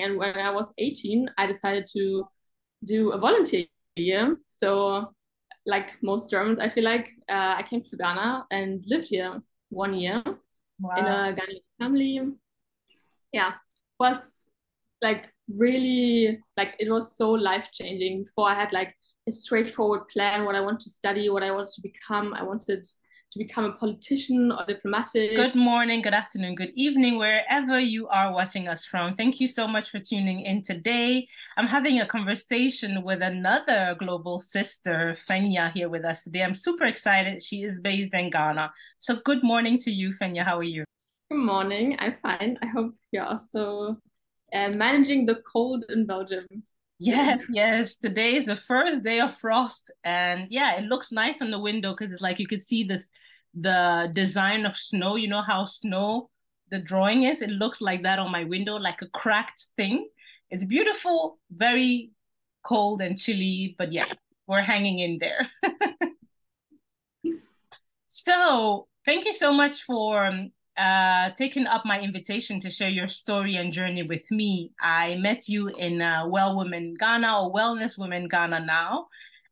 And when I was 18, I decided to do a volunteer year. So, like most Germans, I feel like I came to Ghana and lived here 1 year in Wow. a Ghanaian family. Yeah, was like really like it was so life changing. Before I had like a straightforward plan what I want to study, what I wanted to become. I wanted to become a politician or diplomatic. Good morning, good afternoon, good evening, wherever you are watching us from. Thank you so much for tuning in today. I'm having a conversation with another global sister, Fenja, here with us today. I'm super excited. She is based in Ghana. So good morning to you, Fenja. How are you? Good morning. I'm fine. I hope you're also managing the cold in Belgium. Good. Yes, yes. Today is the first day of frost, and yeah, it looks nice on the window because it's like you could see the design of snow. You know how snow, the drawing is? It looks like that on my window, like a cracked thing. It's beautiful, very cold and chilly, but yeah, we're hanging in there. So, thank you so much for taking up my invitation to share your story and journey with me. I met you in Well Women Ghana or Wellness Women Ghana now.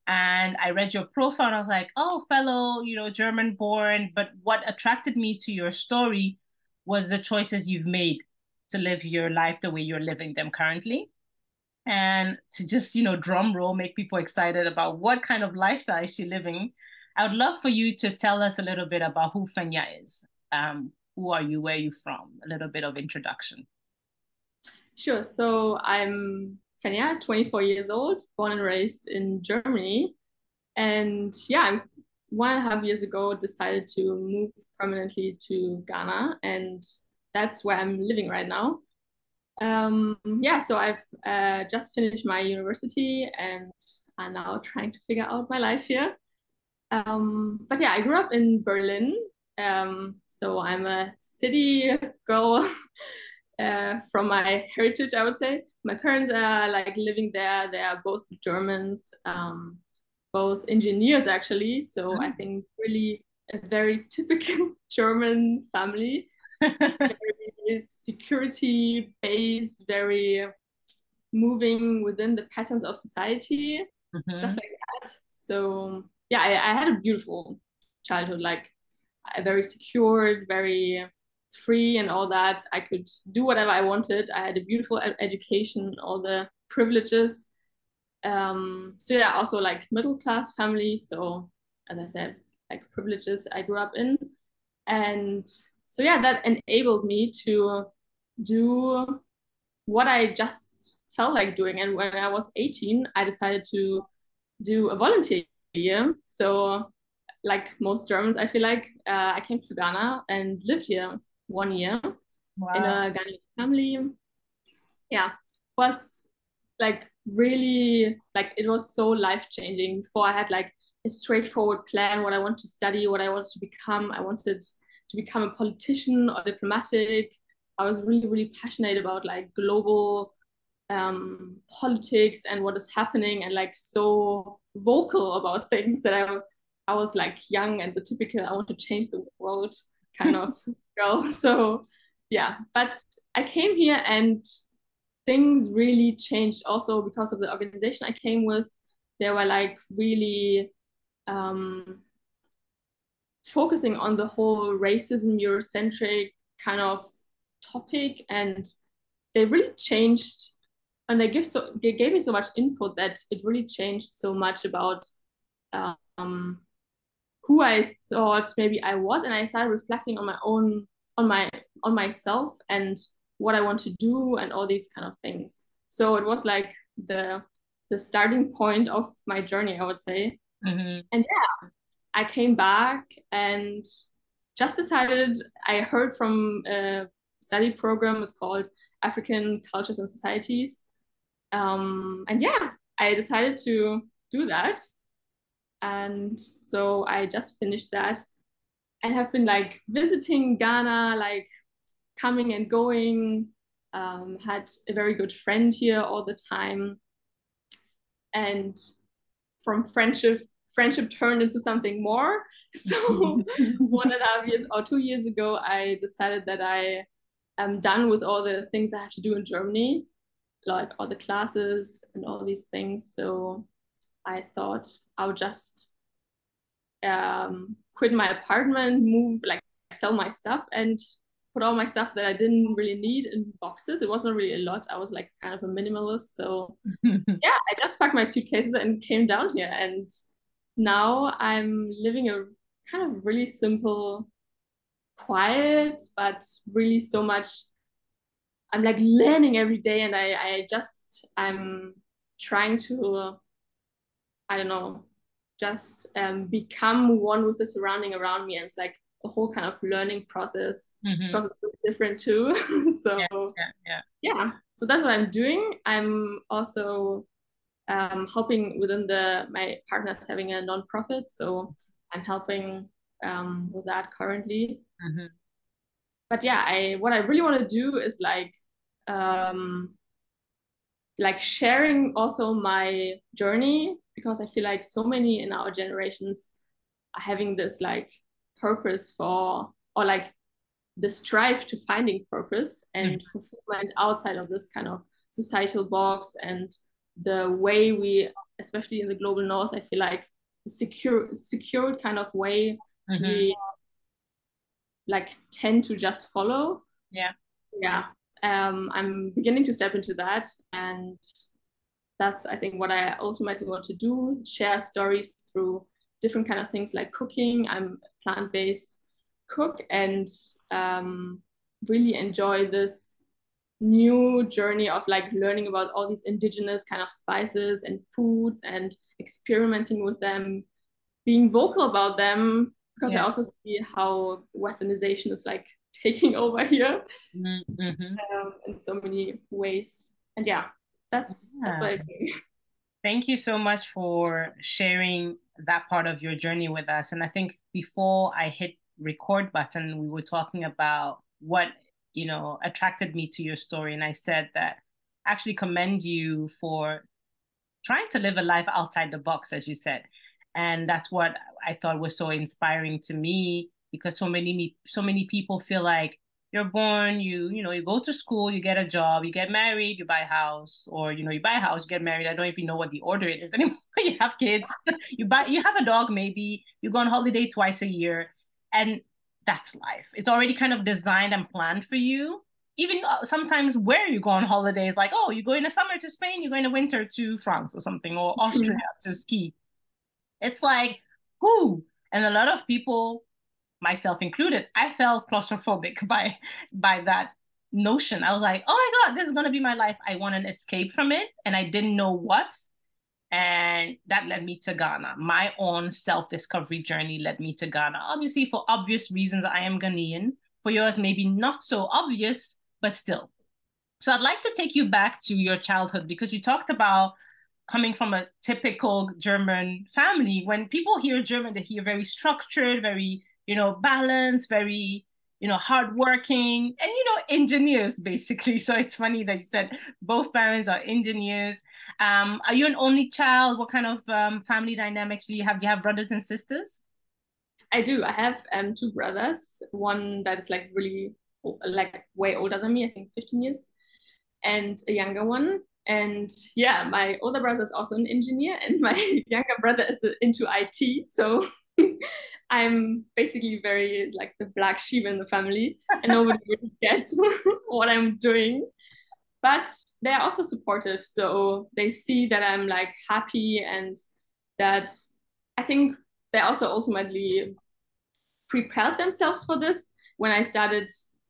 And I read your profile and I was like, oh, fellow, German born. But what attracted me to your story was the choices you've made to live your life the way you're living them currently. And to just, drum roll, make people excited about what kind of lifestyle is she living. I would love for you to tell us a little bit about who Fenya is. Who are you? Where are you from? A little bit of introduction. Sure. So I'm Fenja, 24 years old, born and raised in Germany. And yeah, I'm 1.5 years ago decided to move permanently to Ghana, and that's where I'm living right now. Yeah, so I've just finished my university and I'm now trying to figure out my life here. But yeah, I grew up in Berlin, so I'm a city girl from my heritage, I would say. My parents are like living there. They are both Germans, both engineers actually. So I think really a very typical German family, very security based, very moving within the patterns of society, stuff Mhm. like that. So yeah, I had a beautiful childhood, like very secured, very free and all that. I could do whatever I wanted. I had a beautiful education, all the privileges. So yeah, also like middle class family. So as I said, like privileges I grew up in. And so yeah, that enabled me to do what I just felt like doing. And when I was 18, I decided to do a volunteer year. So, like most Germans, I feel like I came to Ghana and lived here 1 year in Wow. a Ghanaian family. Yeah, was like really like it was so life changing. Before I had like a straightforward plan what I want to study, what I wanted to become. I wanted to become a politician or diplomatic. I was really, really passionate about like global politics and what is happening and like so vocal about things that I was like young and the typical I want to change the world kind of girl. So yeah, but I came here and things really changed also because of the organization I came with. They were like really um, focusing on the whole racism, Eurocentric kind of topic, and they really changed. And they gave me so much input that it really changed so much about um, who I thought maybe I was, and I started reflecting on my own on myself and what I want to do and all these kind of things. So it was like the starting point of my journey, I would say. Mhm. And yeah, I came back and just decided I heard from a study program. It's called African Cultures and Societies. And yeah, I decided to do that. And so I just finished that and have been like visiting Ghana, like coming and going. Had a very good friend here all the time. And from friendship turned into something more. So 1.5 years or 2 years ago, I decided that I am done with all the things I have to do in Germany. like all the classes and all these things. So I thought I would just quit my apartment, move, like sell my stuff, and put all my stuff that I didn't really need in boxes. It wasn't really a lot. I was like kind of a minimalist. So yeah, I just packed my suitcases and came down here. And now I'm living a kind of really simple, quiet, but really so much. I'm like learning every day, and I'm trying to, I don't know, just become one with the surrounding around me. And it's like a whole kind of learning process because it's so different too. So yeah, so that's what I'm doing. I'm also helping within my partner's having a nonprofit, so I'm helping with that currently. But yeah, what I really want to do is um, like sharing also my journey, because I feel like so many in our generations are having this like purpose for, or like the strive to finding purpose and fulfillment outside of this kind of societal box, and the way we, especially in the global north, I feel like the secured kind of way we like tend to just follow. Yeah. I'm beginning to step into that, and that's, I think, what I ultimately want to do: share stories through different kind of things like cooking. I'm a plant-based cook, and really enjoy this new journey of like learning about all these indigenous kind of spices and foods and experimenting with them, being vocal about them, because I also see how westernization is like taking over here in so many ways. And yeah, that's what I think. Thank you so much for sharing that part of your journey with us. And I think before I hit record button, we were talking about what, attracted me to your story. And I said that I actually commend you for trying to live a life outside the box, as you said. And that's what I thought was so inspiring to me, because so many people feel like you're born, you go to school, you get a job, you get married, you buy a house, or you buy a house, you get married. I don't even know what the order is anymore. You have kids, you have a dog, maybe you go on holiday twice a year, and that's life. It's already kind of designed and planned for you. Even sometimes where you go on holidays, like, oh, you go in the summer to Spain, you go in the winter to France or something, or Austria to ski. It's like, whoo. And a lot of people, myself included, I felt claustrophobic by that notion. I was like, oh my God, this is gonna be my life. I want an escape from it, and I didn't know what. And that led me to Ghana. My own self-discovery journey led me to Ghana. Obviously, for obvious reasons, I am Ghanaian. For yours, maybe not so obvious, but still. So I'd like to take you back to your childhood, because you talked about coming from a typical German family. When people hear German, they hear very structured, very, balanced, very, hardworking, and, engineers, basically. So it's funny that you said both parents are engineers. Are you an only child? What kind of family dynamics do you have? Do you have brothers and sisters? I do. I have two brothers. One that is like really like way older than me, I think 15 years, and a younger one. And yeah, my older brother is also an engineer, and my younger brother is into IT. So I'm basically very like the black sheep in the family, and nobody really gets what I'm doing. But they're also supportive, so they see that I'm like happy, and that I think they also ultimately prepared themselves for this when I started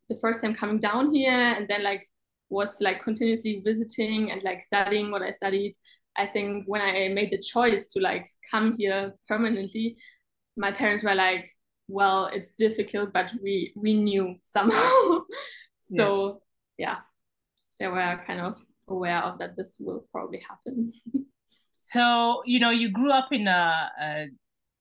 the first time coming down here, and then like was like continuously visiting and like studying what I studied. I think when I made the choice to like come here permanently, my parents were like, well, it's difficult, but we knew somehow. So yeah, they were kind of aware of that this will probably happen. So, you grew up in a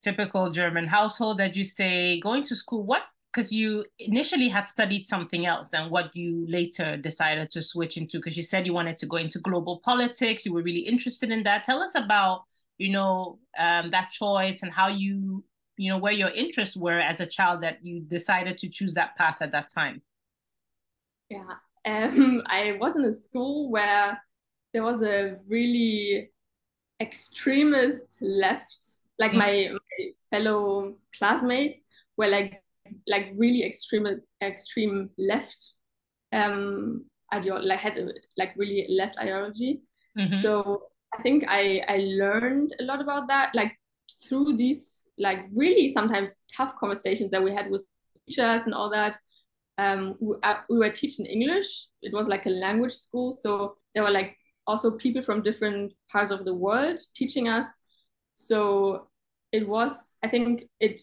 typical German household, that you say, going to school. Because you initially had studied something else than what you later decided to switch into, because you said you wanted to go into global politics. You were really interested in that. Tell us about, that choice, and how where your interests were as a child, that you decided to choose that path at that time. Yeah. I was in a school where there was a really extremist left, like my fellow classmates were like really extreme left like had like really left ideology. Mm-hmm. So I think I learned a lot about that, like through these like really sometimes tough conversations that we had with teachers and all that. We were teaching English. It was like a language school, so there were like also people from different parts of the world teaching us. So it was, I think it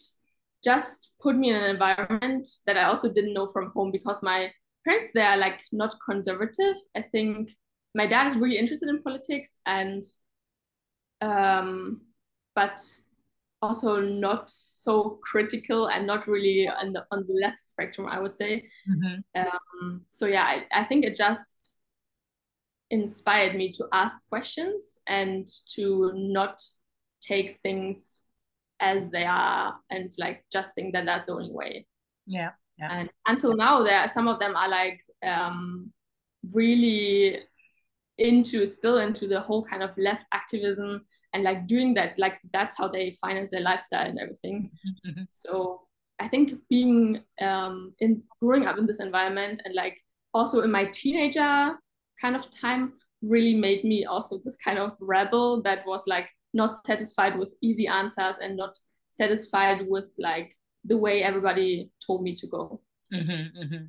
just put me in an environment that I also didn't know from home because my parents, they are like not conservative. I think my dad is really interested in politics and but also not so critical and not really on the left spectrum, I would say. Mm-hmm. So yeah, I think it just inspired me to ask questions and to not take things as they are and like just think that that's the only way. Yeah, yeah. And until now, there some of them are like really still into the whole kind of left activism and like doing that, like that's how they finance their lifestyle and everything. Mm-hmm. So I think being in growing up in this environment and like also in my teenager kind of time really made me also this kind of rebel that was like not satisfied with easy answers and not satisfied with like the way everybody told me to go. Mm-hmm. Mm-hmm.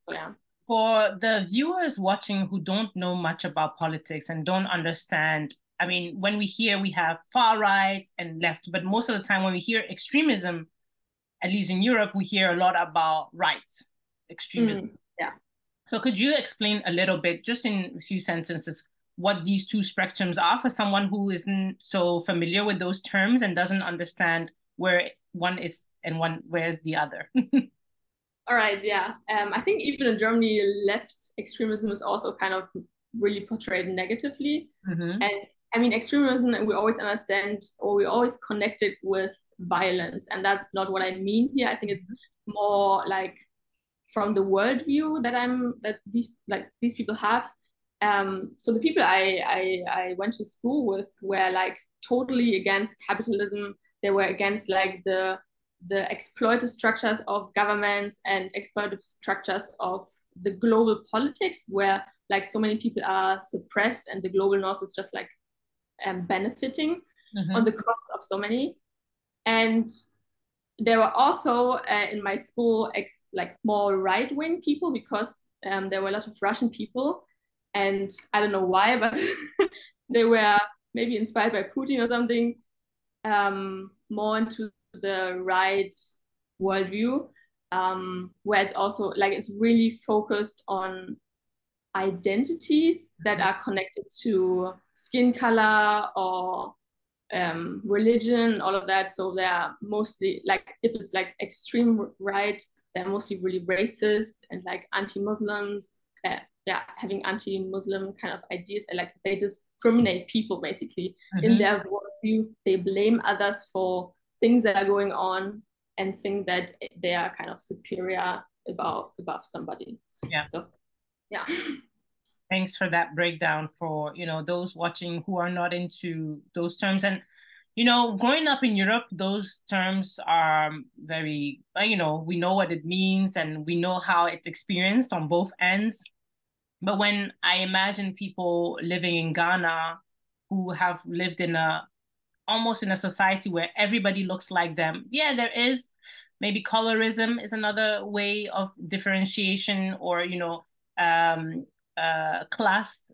So yeah. For the viewers watching who don't know much about politics and don't understand, I mean, when we have far right and left, but most of the time when we hear extremism, at least in Europe, we hear a lot about rights extremism. Yeah. So could you explain a little bit, just in a few sentences, what these two spectrums are for someone who isn't so familiar with those terms and doesn't understand where one is and where's the other? All right, yeah. I think even in Germany, left extremism is also kind of really portrayed negatively. Mm-hmm. And I mean, extremism, we always understand or we always connect it with violence. And that's not what I mean here. I think it's more like from the worldview that these people have. So the people I went to school with were like totally against capitalism. They were against like the exploitative structures of governments and exploitative structures of the global politics where like so many people are suppressed and the global north is just like benefiting on the cost of so many. And there were also in my school like more right-wing people because there were a lot of Russian people and I don't know why, but they were maybe inspired by Putin or something, more into the right worldview, where it's also like it's really focused on identities that are connected to skin color or religion, all of that. So they're mostly like, if it's like extreme right, they're mostly really racist and like anti-Muslims. Yeah, having anti-Muslim kind of ideas, and like they discriminate people basically in their worldview. They blame others for things that are going on and think that they are kind of superior above somebody. Yeah. So yeah. Thanks for that breakdown for, those watching who are not into those terms. And, growing up in Europe, those terms are very, we know what it means and we know how it's experienced on both ends. But when I imagine people living in Ghana who have lived almost in a society where everybody looks like them, yeah, there is maybe colorism is another way of differentiation, or class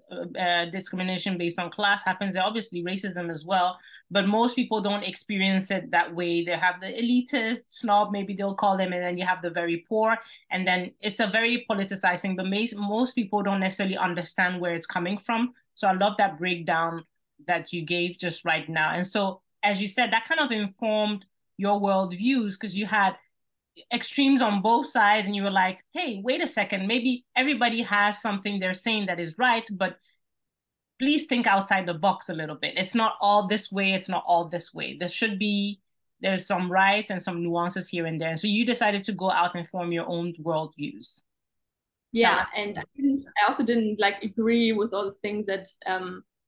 discrimination based on class happens there. Obviously racism as well, but most people don't experience it that way. They have the elitist snob, maybe they'll call them, and then you have the very poor, and then it's a very politicized thing, but most people don't necessarily understand where it's coming from. So I love that breakdown that you gave just right now. And so as you said, that kind of informed your worldviews because you had extremes on both sides and you were like, hey, wait a second, maybe everybody has something they're saying that is right, but please think outside the box a little bit. It's not all this way, it's not all this way. There's some rights and some nuances here and there. And so you decided to go out and form your own worldviews. Tell Yeah, us. and I also didn't like agree with all the things that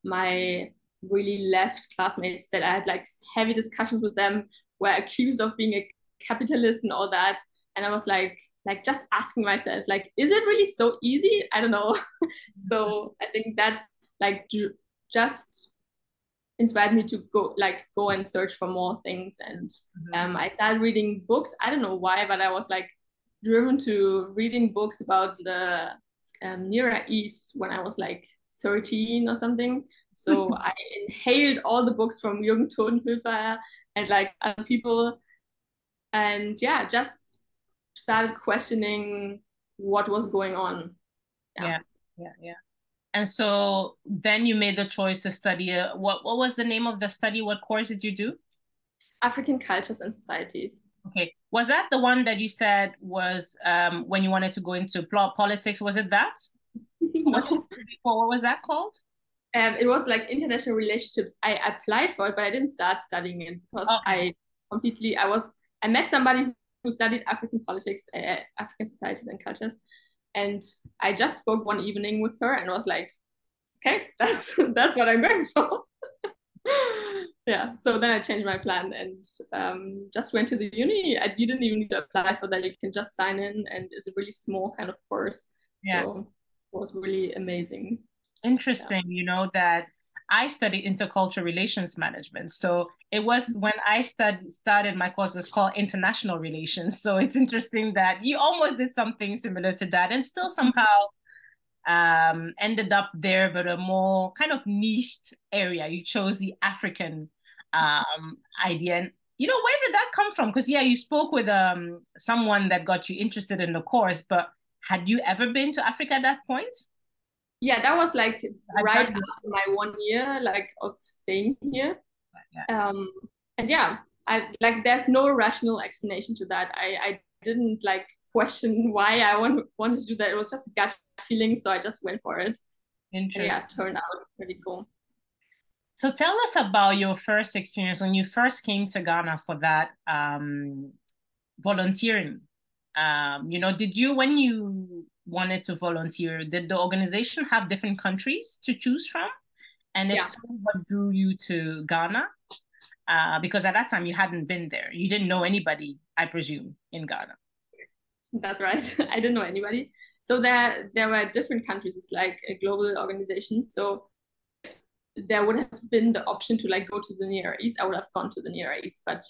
my really left classmates said. I had like heavy discussions with them, were accused of being a capitalist and all that. And I was like just asking myself, like, is it really so easy? I don't know. So I think that's like just inspired me to go and search for more things. And I started reading books. I don't know why, but I was like driven to reading books about the Near East when I was like 13 or something. So I inhaled all the books from Jürgen Thonhöfer and like other people, and yeah, just started questioning what was going on. Yeah. Yeah, yeah, yeah. And so then you made the choice to study what was the name of the study? What course did you do? African cultures and societies. Okay. Was that the one that you said was when you wanted to go into politics? Was it that? What did No. you do before? What was that called? It was like international relationships. I applied for it, but I didn't start studying it because Okay. I met somebody who studied African politics, African societies and cultures, and I just spoke one evening with her and was like, okay, that's what I'm going for. Yeah, so then I changed my plan and just went to the uni. You didn't even need to apply for that. You can just sign in, and it's a really small kind of course. Yeah. So it was really amazing. Yeah. Interesting, that I studied intercultural relations management. So it was when I started my course was called international relations. So it's interesting that you almost did something similar to that and still somehow ended up there, but a more kind of niched area. You chose the African idea. And where did that come from? Because yeah, you spoke with someone that got you interested in the course, but had you ever been to Africa at that point? Yeah, that was like Had right done after my 1 year like of staying here. yeah. Um, and yeah, I like there's no rational explanation to that. I didn't like question why I wanted to do that. It was just a gut feeling, so I just went for it. And yeah, it Interesting. turned out pretty cool. So tell us about your first experience when you first came to Ghana for that volunteering. Did you, when you wanted to volunteer, did the organization have different countries to choose from? And if Yeah, so, what drew you to Ghana? Because at that time you hadn't been there. You didn't know anybody, I presume, in Ghana. that's right. I didn't know anybody. So there were different countries. It's like a global organization. So there would have been the option to like go to the Near East. I would have gone to the Near East, but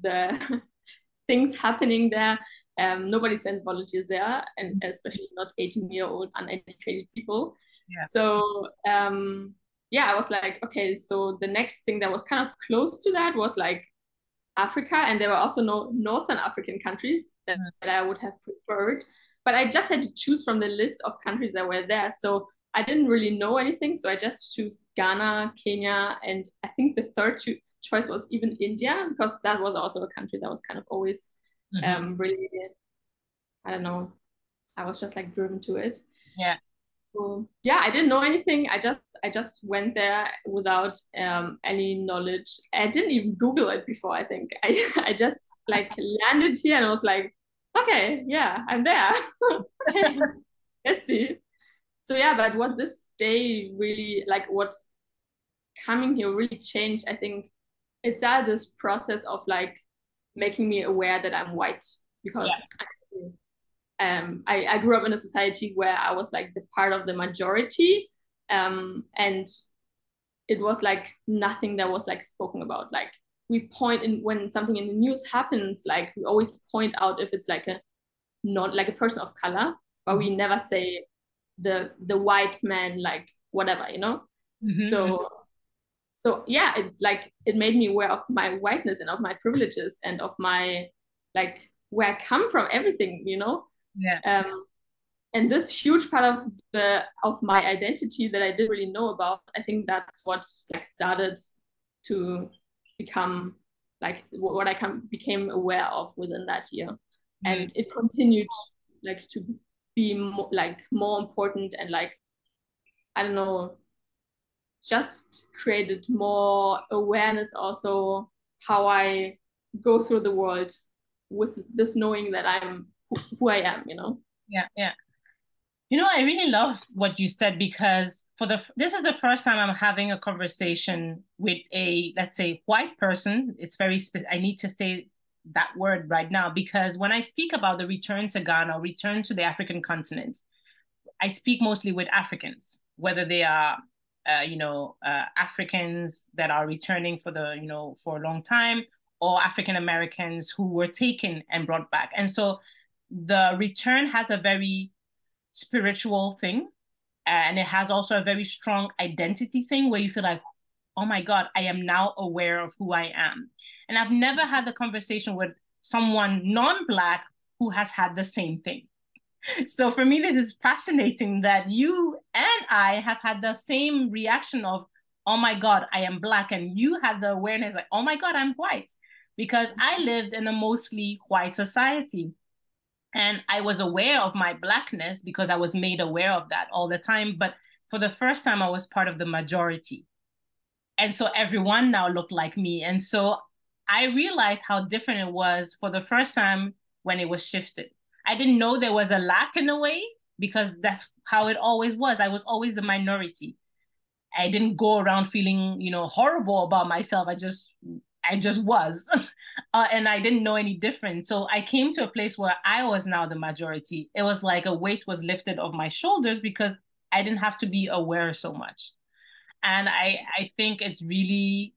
the things happening there. Nobody sends volunteers there, and especially not 18-year-old uneducated people. Yeah. So yeah, I was like, okay, so the next thing that was kind of close to that was like Africa, and there were also no Northern African countries that I would have preferred. But I just had to choose from the list of countries that were there. So I didn't really know anything. So I just chose Ghana, Kenya, and I think the third choice was even India, because that was also a country that was kind of always really, I don't know, I was just like driven to it. Yeah. So yeah, I didn't know anything. I just went there without any knowledge. I didn't even Google it before. I think I just like landed here and I was like, okay, yeah, I'm there. Let's see. So yeah, but what this day really like, what coming here really changed, I think it started this process of like making me aware that I'm white, Yeah. because I grew up in a society where I was like the part of the majority, and it was like nothing that was like spoken about. Like we point in when something in the news happens, like we always point out if it's like a not like a person of color, but we never say the white man, like whatever. Mm-hmm. So yeah, it made me aware of my whiteness and of my privileges and of my like where I come from, everything. Yeah. um and this huge part of my identity that I didn't really know about, I think that's what like started to become like what I became aware of within that year. Mm. And it continued like to be more important, and like I don't know, just created more awareness also how I go through the world with this knowing that I'm who I am. Yeah. Yeah. You know, I really love what you said because this is the first time I'm having a conversation with a, let's say, white person. It's very I need to say that word right now because when I speak about the return to Ghana, return to the African continent, I speak mostly with Africans, whether they are, Africans that are returning for for a long time, or African Americans who were taken and brought back. And so the return has a very spiritual thing, and it has also a very strong identity thing where you feel like, oh my God, I am now aware of who I am. And I've never had the conversation with someone non-Black who has had the same thing. So for me, this is fascinating that you and I have had the same reaction of, oh my God, I am Black. And you had the awareness like, oh my God, I'm white. Because I lived in a mostly white society. And I was aware of my Blackness because I was made aware of that all the time. But for the first time, I was part of the majority. And so everyone now looked like me. And so I realized how different it was for the first time when it was shifted. I didn't know there was a lack in a way because that's how it always was. I was always the minority. I didn't go around feeling, horrible about myself. I just was. And I didn't know any different. So I came to a place where I was now the majority. It was like a weight was lifted off my shoulders because I didn't have to be aware so much. And I think it's really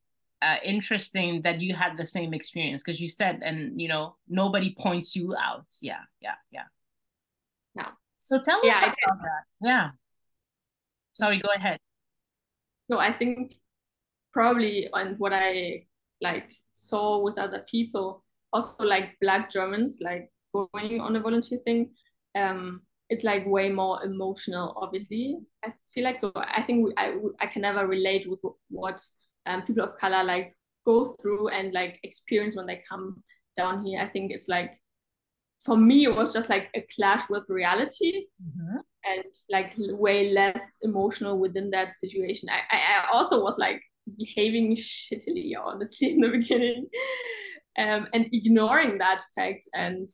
interesting that you had the same experience because you said, and nobody points you out. Yeah, yeah, yeah. No. So tell me Yeah, something about that. Yeah. Sorry, go ahead. no, I think probably on what I like saw with other people, also like Black Germans, like going on a volunteer thing, it's like way more emotional. Obviously, I feel like so. I think I can never relate with what people of color like go through and like experience when they come down here. I think it's like for me, it was just like a clash with reality. Mm-hmm. And like way less emotional within that situation. I also was like behaving shittily, honestly, in the beginning, and ignoring that fact. And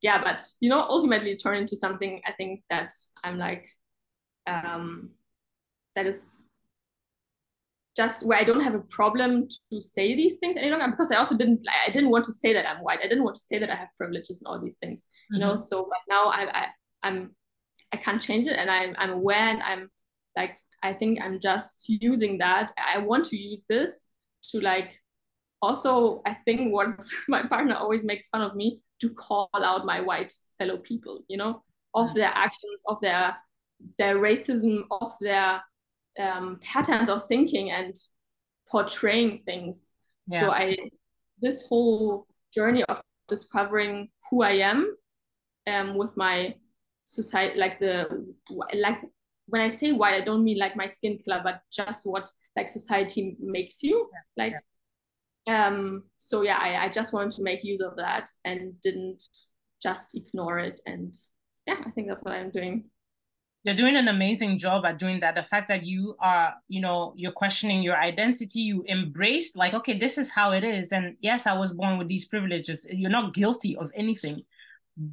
yeah, but ultimately it turned into something I think that I'm like, that is just where I don't have a problem to say these things any longer because I didn't want to say that I'm white. I didn't want to say that I have privileges and all these things, Mm-hmm. So but now I can't change it, and I'm aware, and I'm like I think I'm just using that. I want to use this to like also I think what my partner always makes fun of me to call out my white fellow people, of their actions, of their racism, of their patterns of thinking and portraying things. Yeah. So this whole journey of discovering who I am with my society, like when I say white, I don't mean like my skin color, but just what like society makes you like. So yeah, I just wanted to make use of that and didn't just ignore it. And yeah, I think that's what I'm doing. You're doing an amazing job at doing that. The fact that you are, you're questioning your identity, you embraced like, okay, this is how it is. And yes, I was born with these privileges. You're not guilty of anything.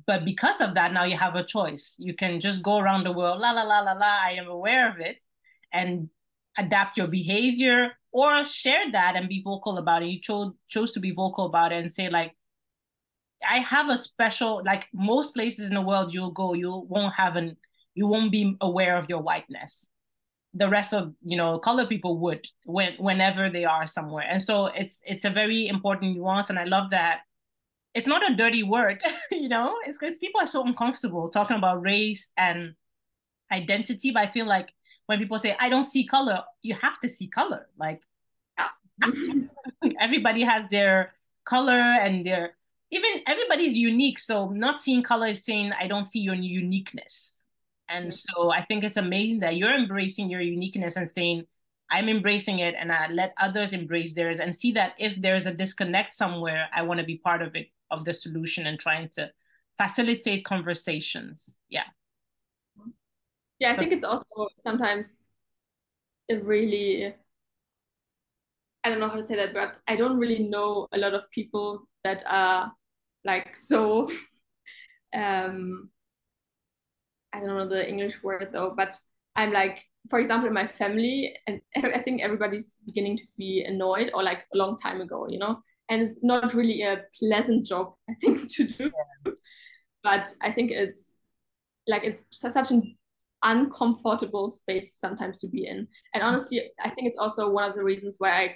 But because of that, now you have a choice. You can just go around the world, la, la, la, la, la, I am aware of it, and adapt your behavior or share that and be vocal about it. You chose to be vocal about it and say, like, I have a special, like most places in the world you'll go, you won't be aware of your whiteness. The rest of, color people would whenever they are somewhere. And so it's a very important nuance. And I love that it's not a dirty word, it's because people are so uncomfortable talking about race and identity. But I feel like when people say, I don't see color, you have to see color. Like, Yeah. everybody has their color and even everybody's unique. So not seeing color is saying, I don't see your uniqueness. And so I think it's amazing that you're embracing your uniqueness and saying, I'm embracing it and I let others embrace theirs and see that if there's a disconnect somewhere, I want to be part of it, of the solution and trying to facilitate conversations. Yeah. Yeah, I So think it's also sometimes it really, I don't know how to say that, but I don't really know a lot of people that are like so um I don't know the English word though, but I'm like, for example, in my family, and I think everybody's beginning to be annoyed, or like a long time ago, you know, and it's not really a pleasant job, I think, to do. But I think it's like it's such an uncomfortable space sometimes to be in. And honestly, I think it's also one of the reasons why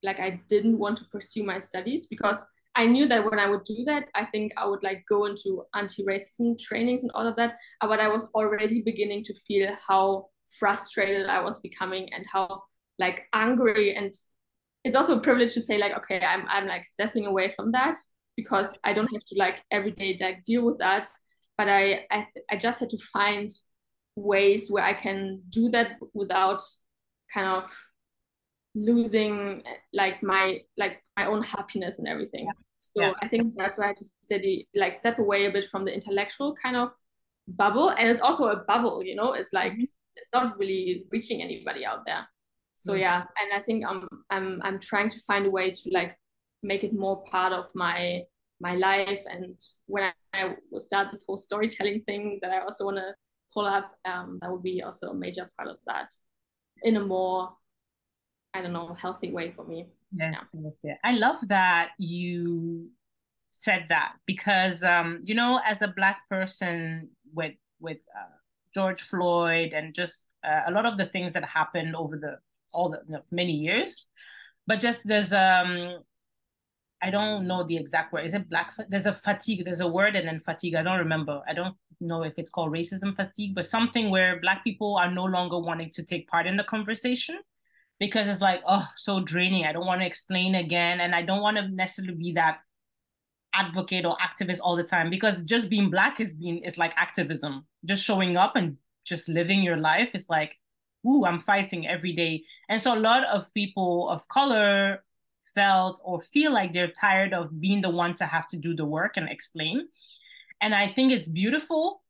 I didn't want to pursue my studies, because I knew that when I would do that, I think I would like go into anti-racism trainings and all of that. But I was already beginning to feel how frustrated I was becoming and how like angry. And it's also a privilege to say like, okay, I'm like stepping away from that because I don't have to like every day like deal with that. But I just had to find ways where I can do that without kind of losing like my own happiness and everything. Yeah. So I think that's why I just steady like step away a bit from the intellectual kind of bubble. And it's also a bubble, you know, it's like it's not really reaching anybody out there. So Yeah. yeah, and I think I'm trying to find a way to like make it more part of my life. And when I will start this whole storytelling thing that I also want to pull up, that would be also a major part of that in a more, I don't know, healthy way for me. Yeah. Yes, yes, yeah. I love that you said that because you know, as a Black person with George Floyd and just a lot of the things that happened over the all the many years, but just there's I don't know the exact word. Is it black? There's a fatigue. There's a word and then fatigue. I don't remember. I don't know if it's called racism fatigue, but something where Black people are no longer wanting to take part in the conversation because it's like, oh, so draining. I don't want to explain again. And I don't want to necessarily be that advocate or activist all the time because just being Black is like activism. Just showing up and just living your life is like, ooh, I'm fighting every day. And so a lot of people of color felt or feel like they're tired of being the one to have to do the work and explain. And I think it's beautiful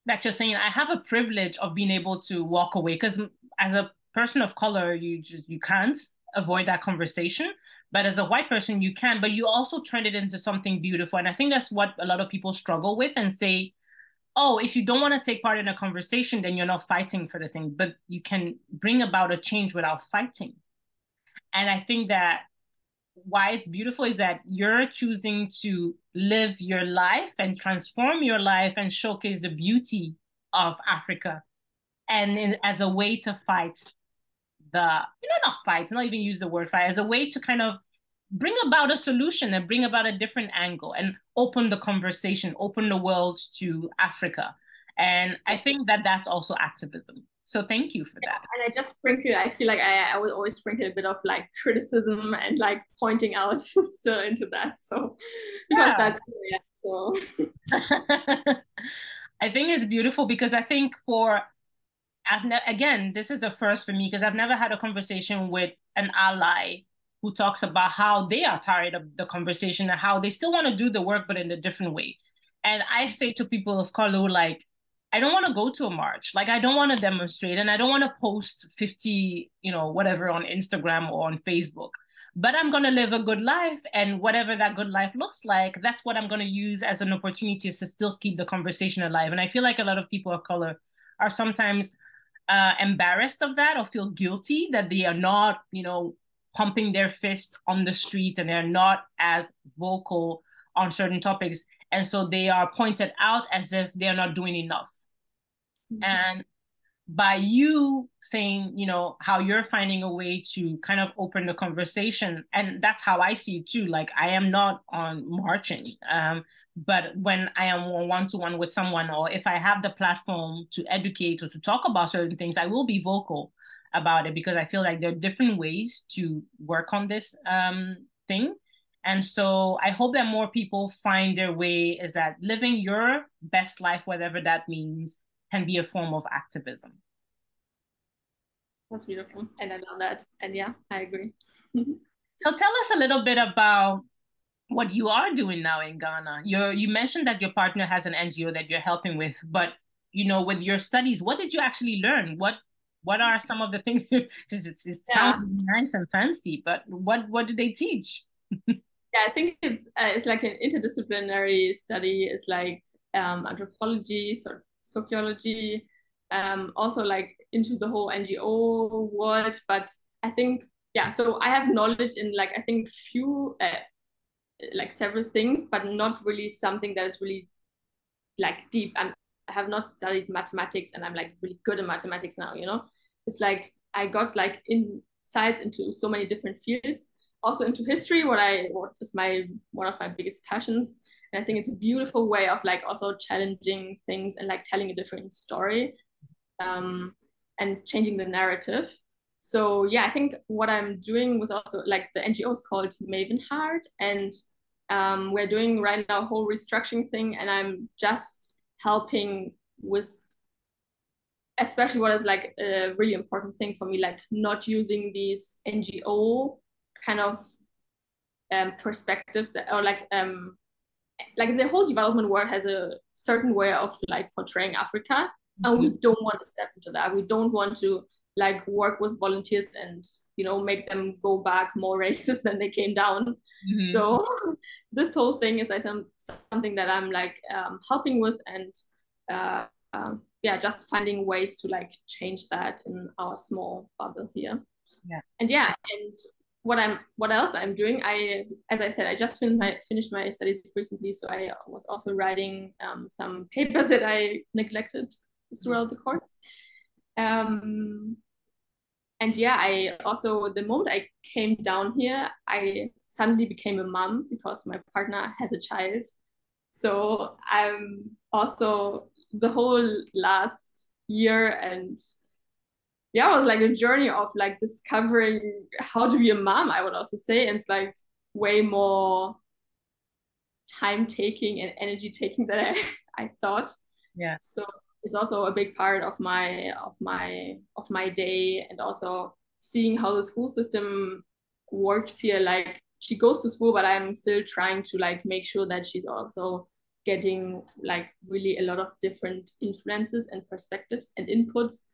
that you're saying I have a privilege of being able to walk away because as a person of color, you can't avoid that conversation. But as a white person, you can, but you also turn it into something beautiful. And I think that's what a lot of people struggle with and say, oh, if you don't want to take part in a conversation, then you're not fighting for the thing. But you can bring about a change without fighting. And I think that why it's beautiful is that you're choosing to live your life and transform your life and showcase the beauty of Africa and as a way to fight not fight, not even use the word fight, as a way to kind of bring about a solution and bring about a different angle and open the conversation, open the world to Africa. And I think that that's also activism. So thank you for Yeah, that. and I just sprinkle, I feel like I would always sprinkle a bit of like criticism and like pointing out still into that. So because Yeah. that's yeah, so I think it's beautiful because I think again, this is the first for me because I've never had a conversation with an ally who talks about how they are tired of the conversation and how they still want to do the work, but in a different way. And I say to people of color, like, I don't want to go to a march. Like, I don't want to demonstrate and I don't want to post 50, whatever on Instagram or on Facebook. But I'm going to live a good life. And whatever that good life looks like, that's what I'm going to use as an opportunity to still keep the conversation alive. And I feel like a lot of people of color are sometimes embarrassed of that or feel guilty that they are not, pumping their fist on the streets and they're not as vocal on certain topics. And so they are pointed out as if they're not doing enough. And by you saying, how you're finding a way to kind of open the conversation, and that's how I see it too. Like I am not on marching, but when I am one-to-one with someone, or if I have the platform to educate or to talk about certain things, I will be vocal about it because I feel like there are different ways to work on this thing. And so I hope that more people find their way is that living your best life, whatever that means, can be a form of activism. that's beautiful. And I love that. And yeah, I agree. So tell us a little bit about what you are doing now in Ghana. You mentioned that your partner has an NGO that you're helping with, but with your studies, what did you actually learn? What are some of the things? Because it sounds Yeah. nice and fancy, but what do they teach? Yeah, I think it's like an interdisciplinary study. It's like anthropology, sociology, also like into the whole NGO world. But I think, yeah, so I have knowledge in like, I think few, like several things, but not really something that is really like deep. I have not studied mathematics and I'm like really good in mathematics now, you know? It's like I got like insights into so many different fields, also into history, what is my one of my biggest passions. And I think it's a beautiful way of like also challenging things and like telling a different story, um, and changing the narrative. So yeah, I think what I'm doing with also like the NGO is called Maven Heart, and we're doing right now a whole restructuring thing, and I'm just helping with especially what is like a really important thing for me, like not using these NGO kind of perspectives that, or like the whole development world has a certain way of like portraying Africa, and we don't want to step into that. We don't want to like work with volunteers and make them go back more racist than they came down. So this whole thing is something that I'm like helping with, and uh, yeah, just finding ways to like change that in our small bubble here. Yeah. And yeah, and what else I'm doing, as I said, I just finished my studies recently, so I was also writing some papers that I neglected throughout the course. And yeah, I also, the moment I came down here, I suddenly became a mom because my partner has a child. So I'm also the whole last year, and yeah, it was like a journey of like discovering how to be a mom, I would also say. And it's like way more time taking and energy taking than I thought. Yeah. So it's also a big part of my day, and also seeing how the school system works here. Like she goes to school, but I'm still trying to like make sure that she's also getting like really a lot of different influences and perspectives and inputs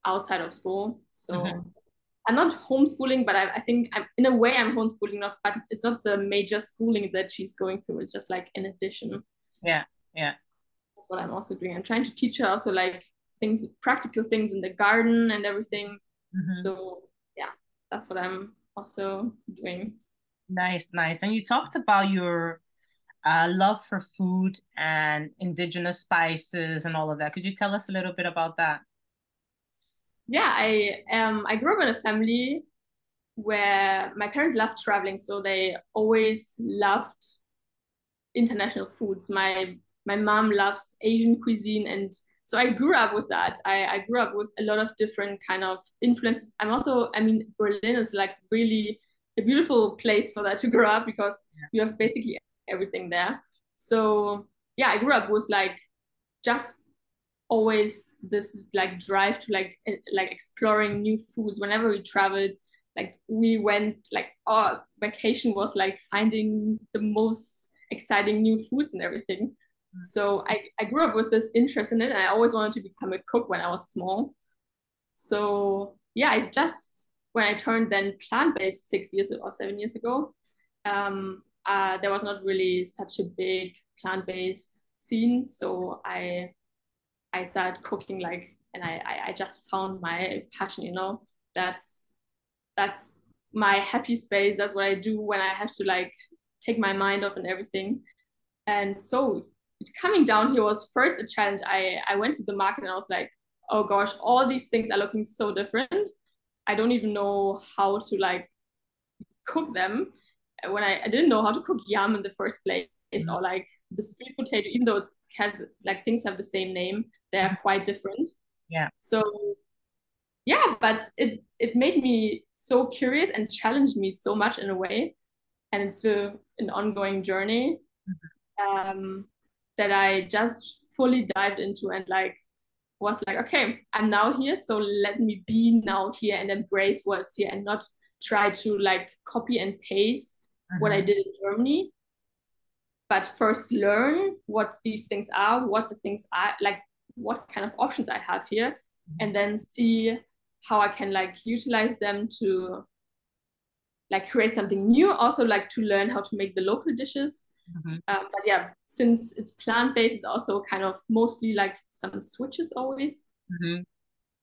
outside of school. So I'm not homeschooling, but I think I'm in a way I'm homeschooling, not, but it's not the major schooling that she's going through. It's just like in addition. Yeah, yeah. That's what I'm also doing. I'm trying to teach her also like things, practical things in the garden and everything. So yeah, that's what I'm also doing. Nice, nice. And you talked about your love for food and indigenous spices and all of that. Could you tell us a little bit about that? Yeah, I grew up in a family where my parents loved traveling, so they always loved international foods. My mom loves Asian cuisine, and so I grew up with that. I grew up with a lot of different kind of influences. I mean, Berlin is like really a beautiful place for that to grow up because you have basically everything there. So yeah, I grew up with like just always this like drive to like exploring new foods. Whenever we traveled, like we went, like our vacation was like finding the most exciting new foods and everything. So I grew up with this interest in it, and I always wanted to become a cook when I was small. So yeah, it's just when I turned then plant-based 6 years or 7 years ago, there was not really such a big plant-based scene. So I started cooking, like, and I just found my passion, that's my happy space. That's what I do when I have to like take my mind off and everything. And so coming down here was first a challenge. I went to the market and I was like, oh gosh, all these things are looking so different. I don't even know how to like cook them. When I didn't know how to cook yam in the first place, or like the sweet potato, even though it's has like things have the same name, they are quite different. Yeah. So yeah, but it made me so curious and challenged me so much in a way, and it's still an ongoing journey, that I just fully dived into, and like was like, okay, I'm now here, so let me be now here and embrace what's here, and not try to like copy and paste what I did in Germany, but first learn what these things are, what the things are, like what kind of options I have here, and then see how I can like utilize them to like create something new, also like to learn how to make the local dishes. Mm-hmm. But yeah, since it's plant-based, it's also kind of mostly like some switches always. Mm-hmm.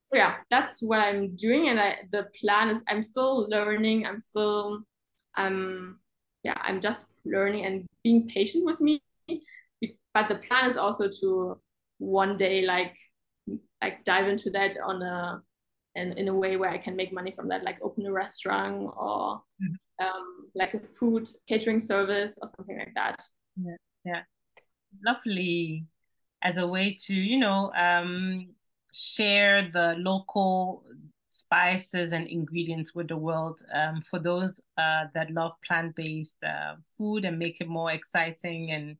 So yeah, that's what I'm doing. And the plan is I'm still learning. Um, yeah, I'm just learning and being patient with me. But the plan is also to one day like dive into that on a and in a way where I can make money from that, like open a restaurant or like a food catering service or something like that. Yeah, yeah, lovely. As a way to, share the local spices and ingredients with the world, for those that love plant-based food, and make it more exciting and,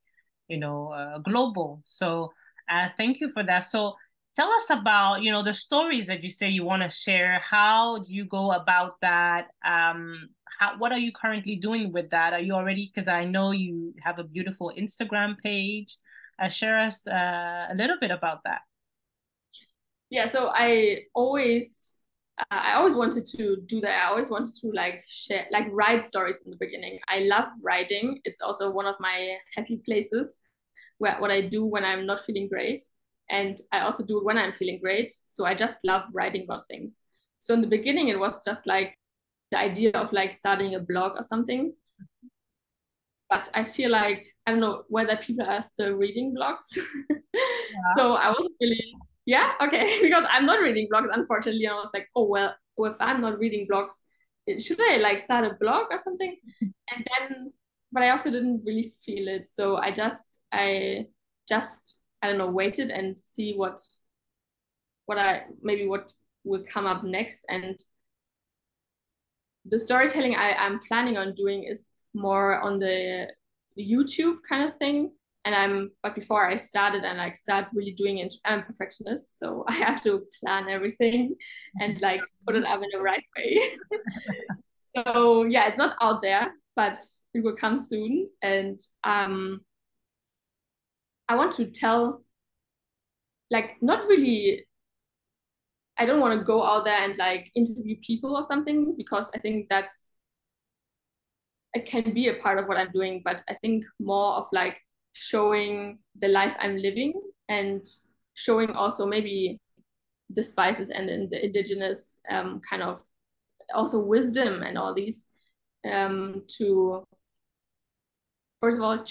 global. So thank you for that. So tell us about, the stories that you say you want to share. How do you go about that? What are you currently doing with that? Are you already, because I know you have a beautiful Instagram page. Share us a little bit about that. Yeah, so I always wanted to do that. I always wanted to like share, like write stories in the beginning. I love writing. It's also one of my happy places where what I do when I'm not feeling great. And I also do it when I'm feeling great. So I just love writing about things. So in the beginning, it was just like the idea of like starting a blog or something. But I feel like I don't know whether people are still reading blogs. Yeah. So I was really, yeah, okay, because I'm not reading blogs, unfortunately. And I was like, oh well, if I'm not reading blogs, should I like start a blog or something? And then, but I also didn't really feel it. So I just I don't know, waited and see what will come up next. And the storytelling I'm planning on doing is more on the YouTube kind of thing. But before I started and like start really doing it, I'm a perfectionist, so I have to plan everything and like put it up in the right way. So yeah, it's not out there, but it will come soon. And I want to tell, like, not really. I don't want to go out there and like interview people or something because I think it can be a part of what I'm doing, but I think more of like showing the life I'm living and showing also maybe the spices and the indigenous kind of also wisdom and all these to first of all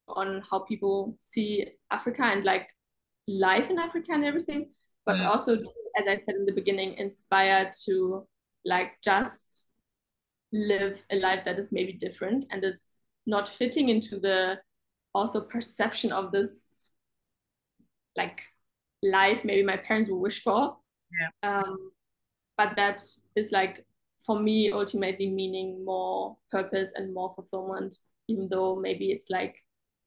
on how people see Africa and like life in Africa and everything, but Mm. also to, as I said in the beginning, inspire to like just live a life that is maybe different and is not fitting into the also perception of this like life maybe my parents would wish for. Yeah. But that is like for me ultimately meaning more purpose and more fulfillment, even though maybe it's like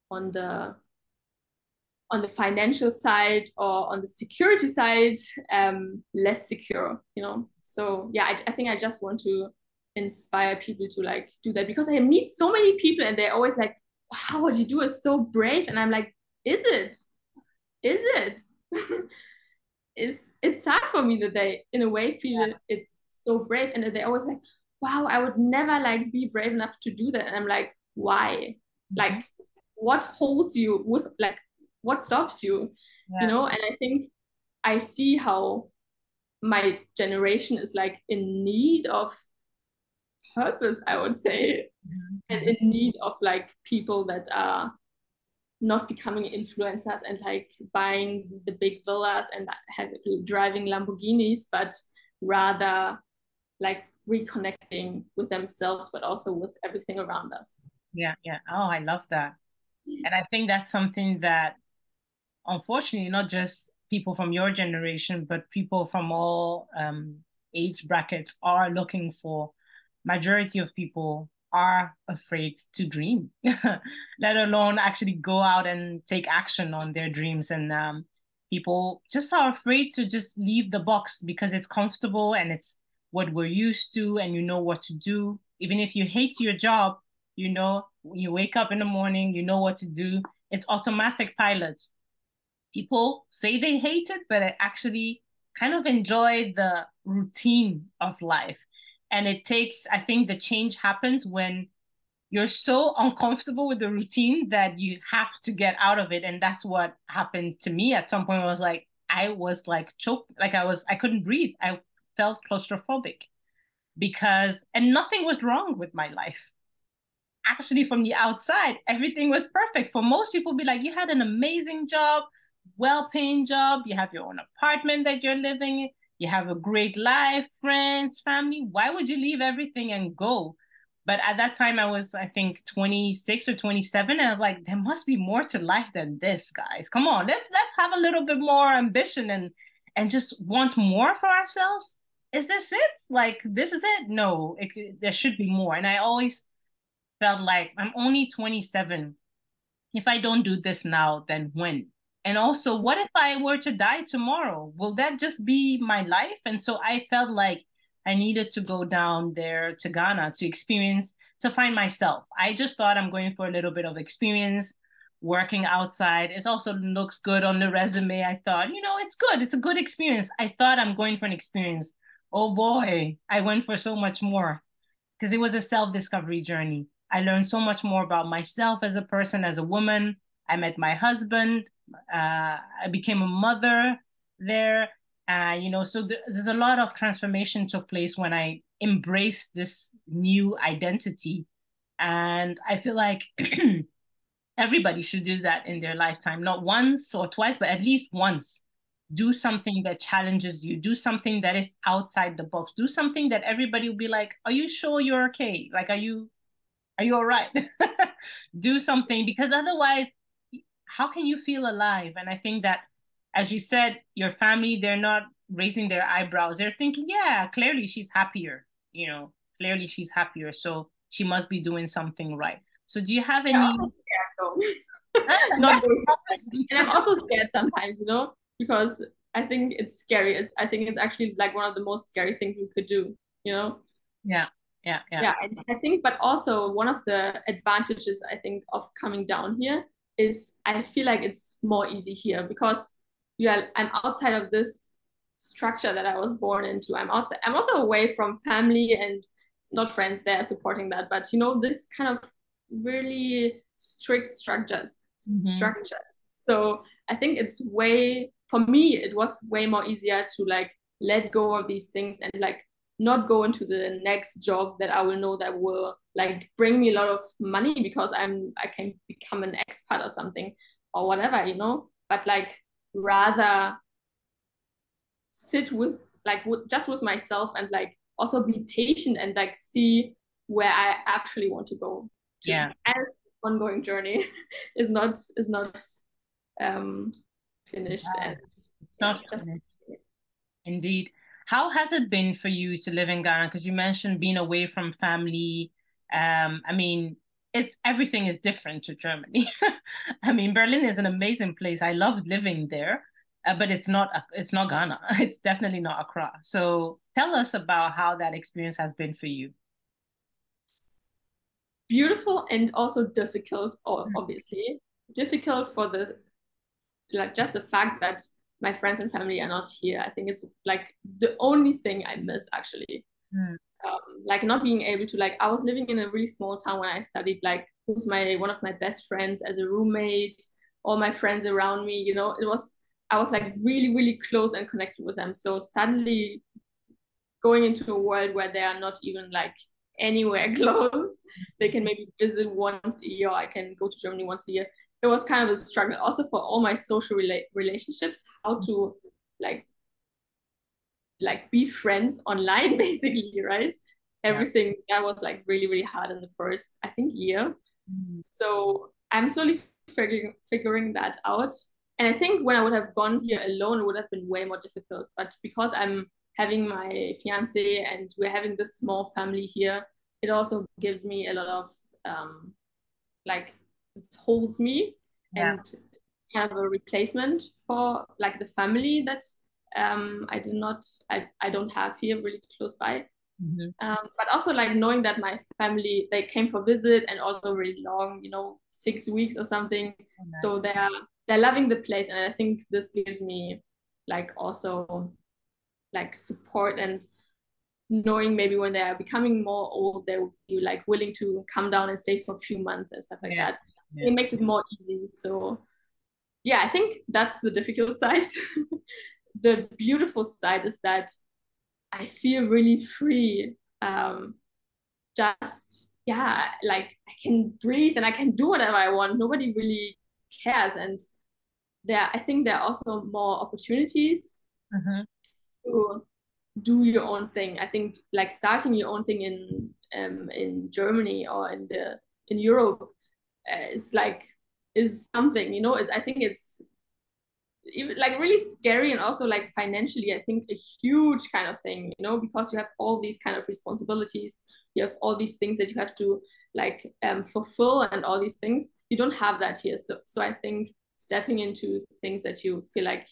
on the financial side or on the security side less secure, you know. So yeah, I think I just want to inspire people to like do that because I meet so many people and they're always like, wow, what you do is so brave. And I'm like, is it? Is it? It's sad for me that they in a way feel it's so brave and that they're always like, wow, I would never like be brave enough to do that. And I'm like, why? Mm-hmm. Like what holds you with like what stops you, you Yeah. know? And I think I see how my generation is like in need of purpose, I would say, and Mm-hmm. in need of like people that are not becoming influencers and like buying the big villas and driving Lamborghinis, but rather like reconnecting with themselves, but also with everything around us. Yeah, yeah. Oh, I love that. And I think that's something that, unfortunately, not just people from your generation, but people from all age brackets are looking for. Majority of people are afraid to dream, let alone actually go out and take action on their dreams. And people just are afraid to just leave the box because it's comfortable and it's what we're used to, and you know what to do. Even if you hate your job, when you wake up in the morning, you know what to do. It's automatic pilot. People say they hate it, but I actually kind of enjoy the routine of life. And it takes, I think the change happens when you're so uncomfortable with the routine that you have to get out of it. And that's what happened to me at some point. I was like choked, like I couldn't breathe. I felt claustrophobic because, and nothing was wrong with my life. Actually, from the outside, everything was perfect. For most people, be like, you had an amazing job, well-paying job, you have your own apartment that you're living in, you have a great life, friends, family. Why would you leave everything and go? But at that time, I was, I think, 26 or 27, and I was like, there must be more to life than this, guys. Come on, let's have a little bit more ambition and just want more for ourselves. Is this it? Like, this is it? No, there should be more. And I always felt like I'm only 27. If I don't do this now, then when? And also, what if I were to die tomorrow? Will that just be my life? And so I felt like I needed to go down there to Ghana to experience, to find myself. I just thought I'm going for a little bit of experience working outside. It also looks good on the resume. I thought, it's good. It's a good experience. I thought I'm going for an experience. Oh boy, I went for so much more because it was a self-discovery journey. I learned so much more about myself as a person, as a woman. I met my husband. I became a mother there. So there's a lot of transformation took place when I embraced this new identity. And I feel like everybody should do that in their lifetime, not once or twice, but at least once. Do something that challenges you, do something that is outside the box, do something that everybody will be like, are you sure you're okay? Like, are you all right? Do something, because otherwise, how can you feel alive? And I think that, as you said, your family, they're not raising their eyebrows. They're thinking, yeah, clearly she's happier, clearly she's happier. So she must be doing something right. So do you have Yeah, any? also scared though. Not going to, and I'm also scared sometimes, because I think it's scary. I think it's actually like one of the most scary things we could do, you know? Yeah, yeah, yeah. Yeah, I think, but also one of the advantages I think of coming down here is I feel like it's more easy here because I'm outside of this structure that I was born into. I'm outside. I'm also away from family and not friends there supporting that, but this kind of really strict Mm-hmm. structures. So I think it's for me, it was way more easier to like let go of these things and like not go into the next job that I will know that will like bring me a lot of money because I can become an expat or something or whatever, but like rather sit with like just with myself and like also be patient and like see where I actually want to go to. Yeah. As ongoing journey is not um finished Yeah. and It's yeah, not just finished. Indeed. How has it been for you to live in Ghana? Because you mentioned being away from family. I mean, it's everything is different to Germany. I mean, Berlin is an amazing place. I loved living there, but it's not Ghana. It's definitely not Accra. So tell us about how that experience has been for you. beautiful and also difficult, obviously difficult for the like just the fact that my friends and family are not here. I think it's like the only thing I miss actually. Mm. Like not being able to like I was living in a really small town when I studied, like it was my one of my best friends as a roommate, all my friends around me, it was I was like really, really close and connected with them. So suddenly going into a world where they are not even like anywhere close, they can maybe visit once a year, I can go to Germany once a year. It was kind of a struggle also for all my social relationships, how to like be friends online basically, right? Yeah. Everything that was like really, really hard in the first, I think, year. Mm. So I'm slowly figuring that out. And I think when I would have gone here alone, it would have been way more difficult. But because I'm having my fiance and we're having this small family here, it also gives me a lot of like it holds me Yeah. and kind of a replacement for like the family that I don't have here really close by. Mhm. But also like knowing that my family, they came for visit and also really long, 6 weeks or something. Oh, nice. So they're loving the place, and I think this gives me like also like support and knowing maybe when they are becoming more old, they will be like willing to come down and stay for a few months and stuff like Yeah. that. Yeah. It makes it more easy. So yeah, I think that's the difficult side. The beautiful side is that I feel really free. Just yeah, like I can breathe and I can do whatever I want. Nobody really cares, and I think there are also more opportunities Mm-hmm. to do your own thing. I think like starting your own thing in Germany or in Europe is like is something, you know. I think it's even like really scary, and also like financially I think a huge kind of thing, you know, because you have all these kind of responsibilities, you have all these things that you have to like fulfill, and all these things you don't have that here. So I think stepping into things that you feel like,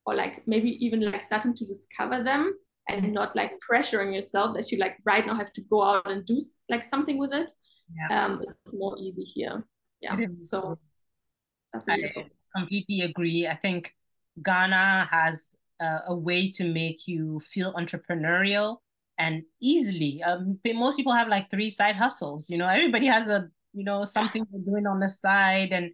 or like maybe even like starting to discover them, and not like pressuring yourself that you like right now have to go out and do like something with it, Yeah. it's more easy here. It Yeah, is. so that's a I beautiful. completely agree. I think Ghana has a way to make you feel entrepreneurial and easily. Most people have like three side hustles. You know, everybody has something they're doing on the side, and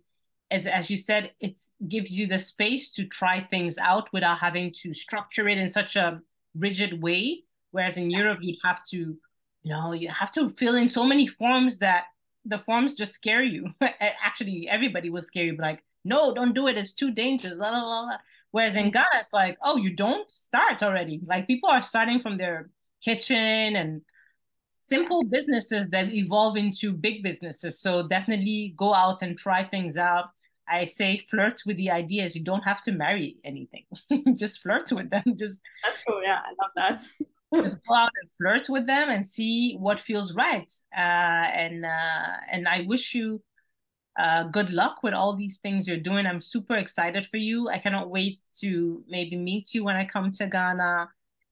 as you said, it gives you the space to try things out without having to structure it in such a rigid way. Whereas in Europe, you have to fill in so many forms that the forms just scare you. Actually, everybody was scary, but like, no, don't do it. It's too dangerous. Blah, blah, blah, blah. Whereas in Ghana, it's like, oh, you don't start already. Like people are starting from their kitchen and simple businesses that evolve into big businesses. So definitely go out and try things out. I say flirt with the ideas. You don't have to marry anything. Just flirt with them. That's cool. Yeah, I love that. Just go out and flirt with them and see what feels right. And I wish you good luck with all these things you're doing. I'm super excited for you. I cannot wait to maybe meet you when I come to Ghana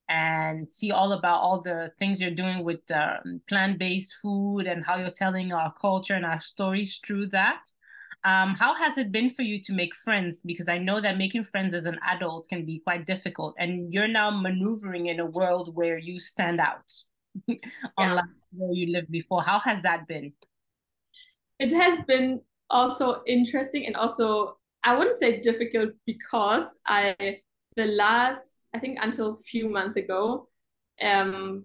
and see all about all the things you're doing with plant-based food and how you're telling our culture and our stories through that. How has it been for you to make friends? Because I know that making friends as an adult can be quite difficult, and you're now maneuvering in a world where you stand out, Yeah, unlike where you lived before. How has that been? it has been also interesting, and also I wouldn't say difficult, because the last, I think until a few months ago, um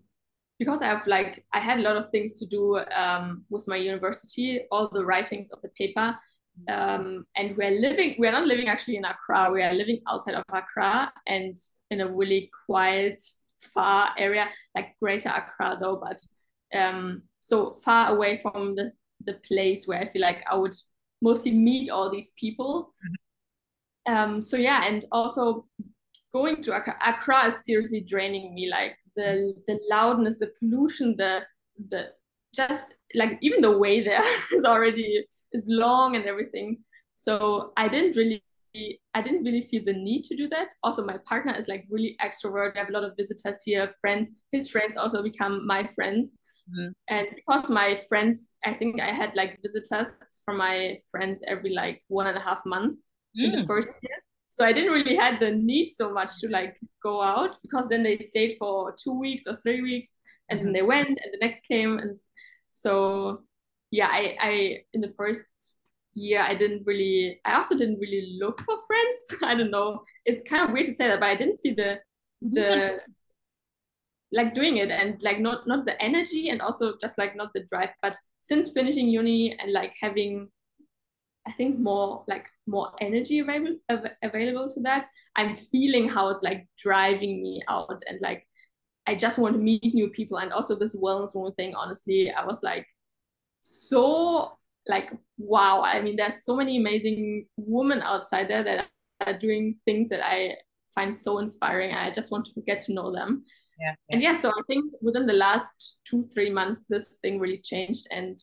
because I had a lot of things to do with my university, all the writings of the paper, and we're not living actually in Accra, we are living outside of Accra, and in a really quiet, far area, like Greater Accra though, but so far away from the place where I feel like I would mostly meet all these people. So yeah, and also going to Accra is seriously draining me. Like the loudness, the pollution, the just like even the way there is already is long and everything. So I didn't really feel the need to do that. Also, my partner is like really extrovert. I have a lot of visitors here, friends. His friends also become my friends. Mhm. And because my friends, I think I had like visitors from my friends every like 1.5 months in the Mm. first year. So I didn't really had the need so much to like go out, because then they stayed for 2 weeks or 3 weeks, and then Mhm. they went and the next came. And so yeah, I in the first year I also didn't really look for friends. I don't know. It's kind of weird to say that, but I didn't feel the like doing it, and like not the energy, and also just like not the drive. But since finishing uni and like having, I think, more energy available to that, I'm feeling how it's like driving me out, and like I just want to meet new people. And also this wellness woman thing, honestly, I was like so like wow. I mean, there's so many amazing women outside there that are doing things that I find so inspiring, and I just want to get to know them. Yeah, And yeah. yeah, so I think within the last 2 3 months this thing really changed. And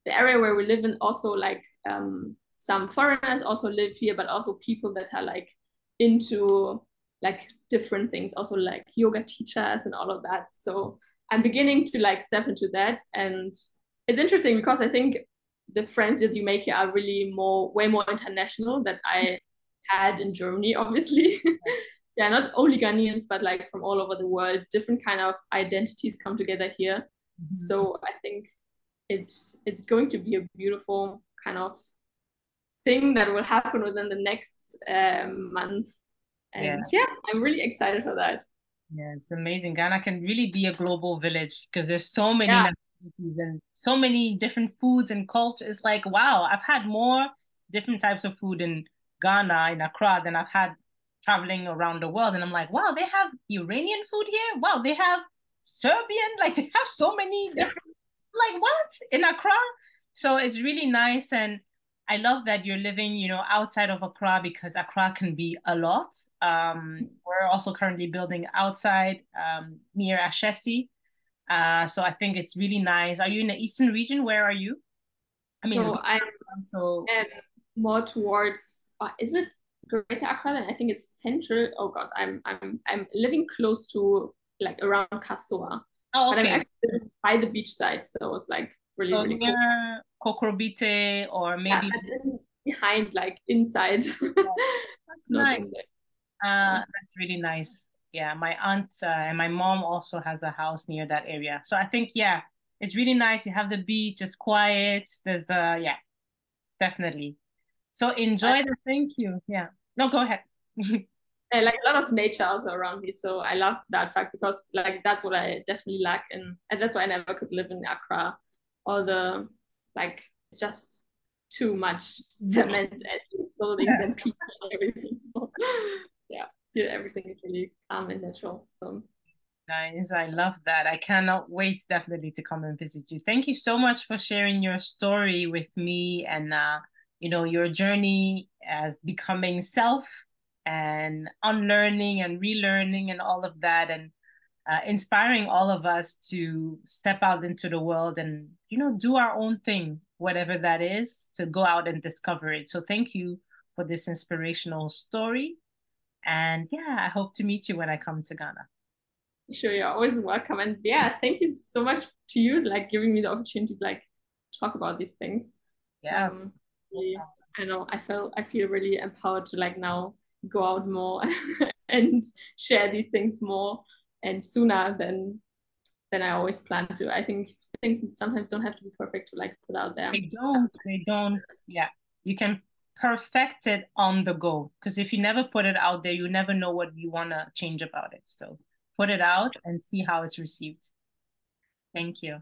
the area where we live in also, like some foreigners also live here, but also people that are like into like different things, also like yoga teachers and all of that. So I'm beginning to like step into that, and it's interesting because I think the friends that you make here are really way more international than I had in Germany, obviously. yeah, not only Ghanaians, but like from all over the world, different kind of identities come together here. Mhm. So I think it's going to be a beautiful kind of thing that will happen within the next month. Yeah. And yeah, I'm really excited for that. Yeah, it's amazing. Ghana can really be a global village because there's so many Yeah. nationalities and so many different foods and cultures. It's like, wow, I've had more different types of food in Ghana, in Accra, than I've had traveling around the world. And I'm like, wow, they have Iranian food here. Wow, they have Serbian. Like they have so many different, like what in Accra? So it's really nice. And I love that you're living, outside of Accra because Accra can be a lot. We're also currently building outside near Ashesi. So I think it's really nice. Are you in the eastern region? Where are you? I mean, it's So I'm Ghana, so more towards is it Greater Accra? Then I think it's central. Oh God, I'm living close to like around Kasoa, oh, but I'm okay. actually by the beach side, so it's like really So really cool. near Kokrobite or Yeah, maybe but behind like inside, yeah, that's not in nice. there. Yeah. That's really nice. Yeah, my aunt and my mom also has a house near that area. So I think, yeah, it's really nice. You have the beach, it's quiet. There's yeah, definitely. So enjoy the thank you. Yeah. No, go ahead. And like a lot of nature also around me, so I love that fact because like that's what I definitely lack, and that's why I never could live in Accra. All the like it's just too much cement and buildings and people and everything. So yeah, here everything is really calm and natural. So Nice. I love that. I cannot wait definitely to come and visit you. Thank you so much for sharing your story with me and your journey as becoming self and unlearning and relearning and all of that and inspiring all of us to step out into the world and do our own thing, whatever that is, to go out and discover it. So thank you for this inspirational story. And yeah, I hope to meet you when I come to Ghana. sure, you're always welcome. And yeah, thank you so much to you, like giving me the opportunity to like talk about these things. Yeah. Um, really, I know I feel really empowered to like now go out more and share these things more and sooner than I always plan to. I think things sometimes don't have to be perfect to like put out there. They don't. Yeah. You can perfect it on the go. Because if you never put it out there, you never know what you want to change about it. So put it out and see how it's received. Thank you.